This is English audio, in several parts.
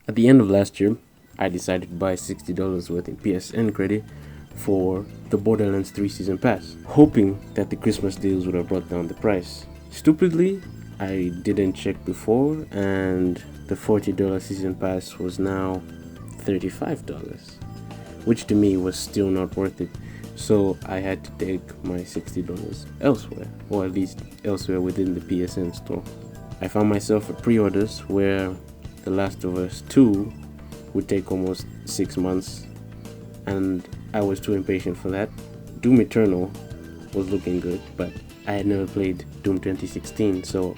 At the end of last year, I decided to buy $60 worth in PSN credit for the Borderlands 3 Season Pass, hoping that the Christmas deals would have brought down the price. Stupidly, I didn't check before, and the $40 Season Pass was now $35, which to me was still not worth it. So I had to take my $60 elsewhere, or at least elsewhere within the PSN store. I found myself at pre-orders where The Last of Us 2 would take almost 6 months, and I was too impatient for that. Doom Eternal was looking good, but I had never played Doom 2016, so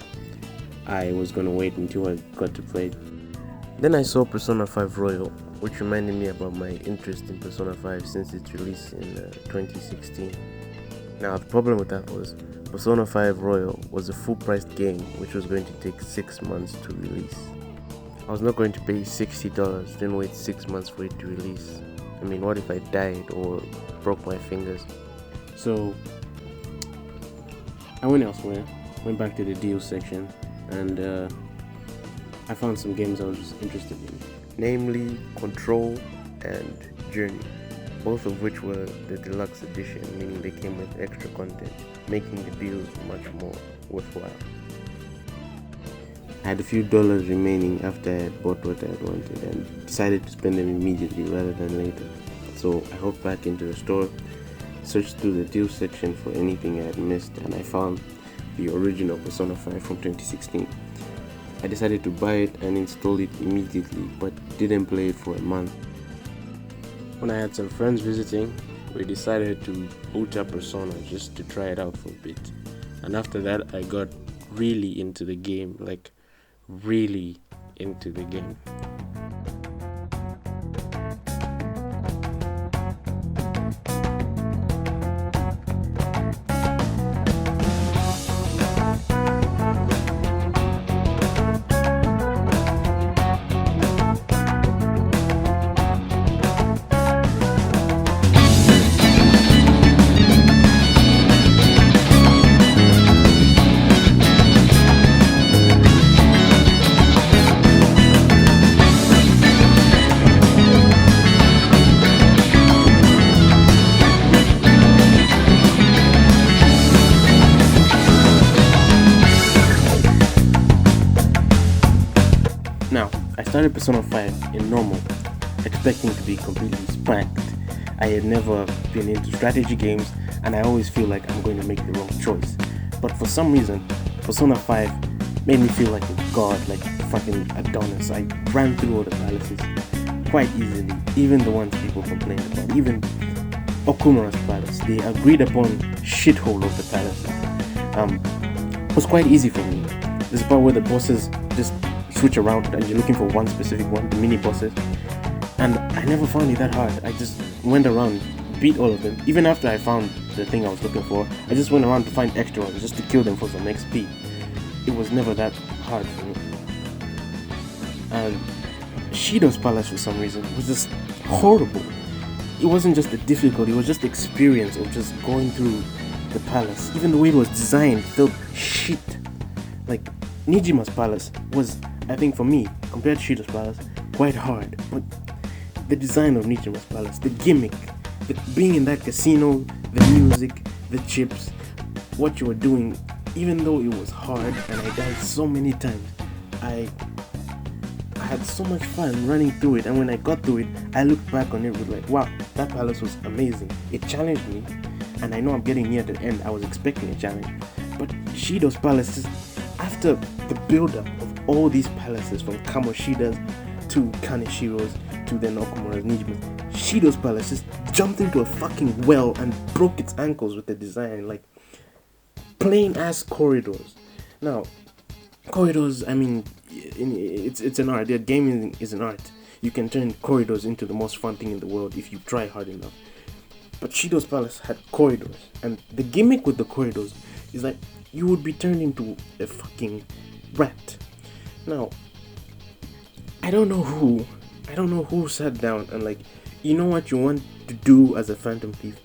I was gonna wait until I got to play it. Then I saw Persona 5 Royal, which reminded me about my interest in Persona 5 since its release in 2016. Now the problem with that was Persona 5 Royal was a full-priced game which was going to take 6 months to release. I was not going to pay $60, then wait 6 months for it to release. I mean, what if I died or broke my fingers? So I went elsewhere, went back to the deals section, and I found some games I was interested in, namely Control and Journey, both of which were the deluxe edition, meaning they came with extra content, making the deals much more worthwhile. I had a few dollars remaining after I had bought what I had wanted and decided to spend them immediately rather than later. So I hopped back into the store, searched through the deals section for anything I had missed, and I found the original Persona 5 from 2016. I decided to buy it and install it immediately, but didn't play it for a month. When I had some friends visiting, we decided to boot up Persona just to try it out for a bit. And after that, I got really into the game, like really into the game. Now, I started Persona 5 in normal, expecting to be completely spanked. I had never been into strategy games, and I always feel like I'm going to make the wrong choice. But for some reason, Persona 5 made me feel like a god, like fucking Adonis. I ran through all the palaces quite easily, even the ones people complained about, even Okumura's palace. The agreed upon shithole of the palaces was quite easy for me. There's a part where the bosses just switch around and you're looking for one specific one, the mini bosses, and I never found it that hard. I just went around, beat all of them. Even after I found the thing I was looking for, I just went around to find extra ones just to kill them for some XP. It was never that hard for me. And Shido's palace, for some reason, was just horrible. It wasn't just the difficulty, it was just the experience of just going through the palace. Even the way it was designed felt shit. Like, Nijima's palace was, I think for me, compared to Shido's palace, quite hard. But the design of Nijima's palace, the gimmick, being in that casino, the music, the chips, what you were doing, even though it was hard and I died so many times, I had so much fun running through it. And when I got through it, I looked back on it with like, wow, that palace was amazing. It challenged me, and I know I'm getting near the end. I was expecting a challenge, but Shido's palace is, after the build-up of all these palaces, from Kamoshida's to Kaneshiro's to then Okumura's, Nijima's, Shido's palace just jumped into a fucking well and broke its ankles with the design. Like, plain ass corridors. Now, corridors, I mean, it's an art. The gaming is an art. You can turn corridors into the most fun thing in the world if you try hard enough. But Shido's palace had corridors, and the gimmick with the corridors is like you would be turned into a fucking rat. Now, I don't know who sat down and like, you know what you want to do as a Phantom Thief?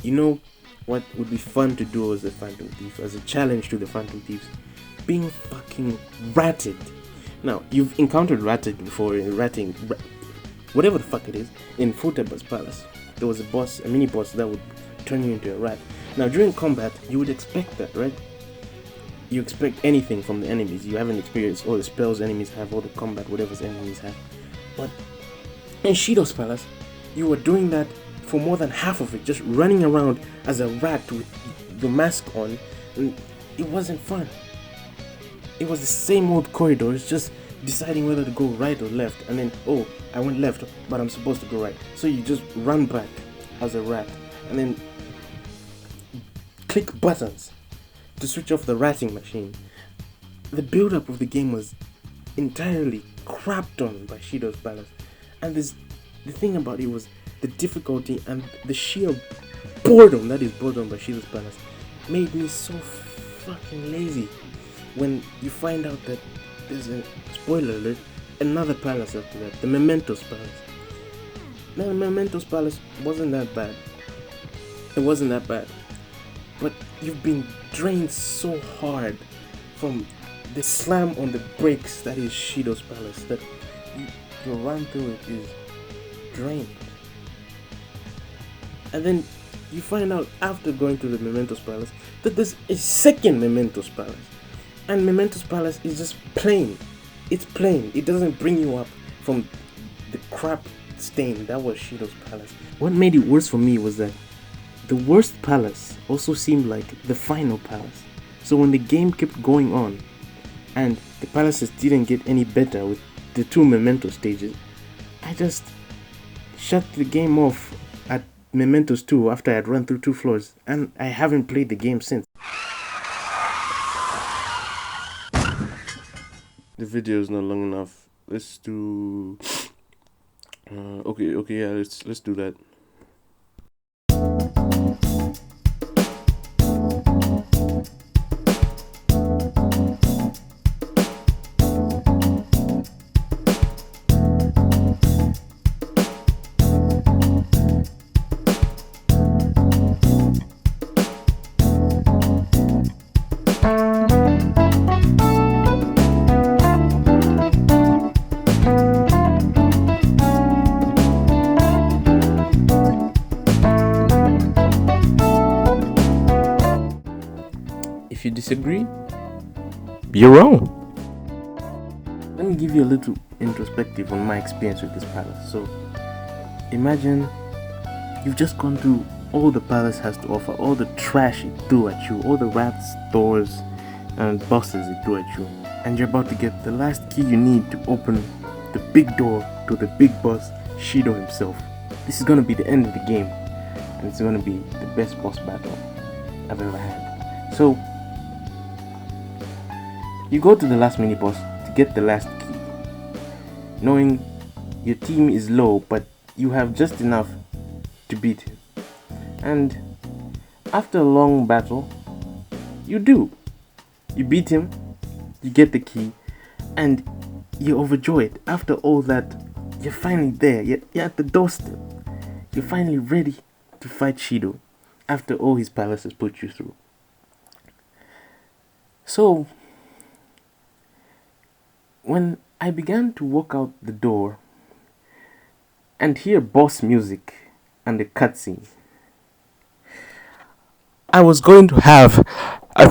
You know what would be fun to do as a Phantom Thief, as a challenge to the Phantom Thieves? Being fucking ratted Now, you've encountered ratting before in whatever the fuck it is, in Futter's Palace. There was a mini boss that would turn you into a rat. Now, during combat, you would expect that, right? You expect anything from the enemies. You haven't experienced all the spells enemies have, all the combat, whatever enemies have. But in Shido's Palace, you were doing that for more than half of it, just running around as a rat with your mask on, and it wasn't fun. It was the same old corridors, just deciding whether to go right or left, and then, oh, I went left, but I'm supposed to go right. So you just run back as a rat, and then click buttons to switch off the ratting machine. The build-up of the game was entirely crapped on by Shido's Palace, and the thing about it was the difficulty and the sheer boredom that is brought on by Shido's Palace made me so fucking lazy. When you find out that there's a spoiler alert, another palace after that, the Mementos Palace. Now the Mementos Palace wasn't that bad. It wasn't that bad. But you've been drained so hard from the slam on the brakes that is Shido's Palace that your run through it is drained. And then you find out after going to the Mementos Palace that there's a second Mementos Palace. And Mementos Palace is just plain. It's plain. It doesn't bring you up from the crap stain that was Shido's Palace. What made it worse for me was that the worst palace also seemed like the final palace. So when the game kept going on and the palaces didn't get any better with the two Memento stages, I just shut the game off at Mementos 2 after I had run through 2 floors, and I haven't played the game since. The video is not long enough. Let's do. Okay, yeah. Let's do that. If you disagree, you're wrong. Let me give you a little introspective on my experience with this palace. So, imagine you've just gone through all the palace has to offer, all the trash it threw at you, all the rats, doors, and bosses it threw at you, and you're about to get the last key you need to open the big door to the big boss, Shido himself. This is gonna be the end of the game, and it's gonna be the best boss battle I've ever had. So, you go to the last mini boss to get the last key, knowing your team is low, but you have just enough to beat him. And after a long battle, you do. You beat him, you get the key, and you're overjoyed. After all that, you're finally there. You're at the doorstep. You're finally ready to fight Shido after all his palace has put you through. So, when I began to walk out the door and hear boss music and the cutscene, I was going to have a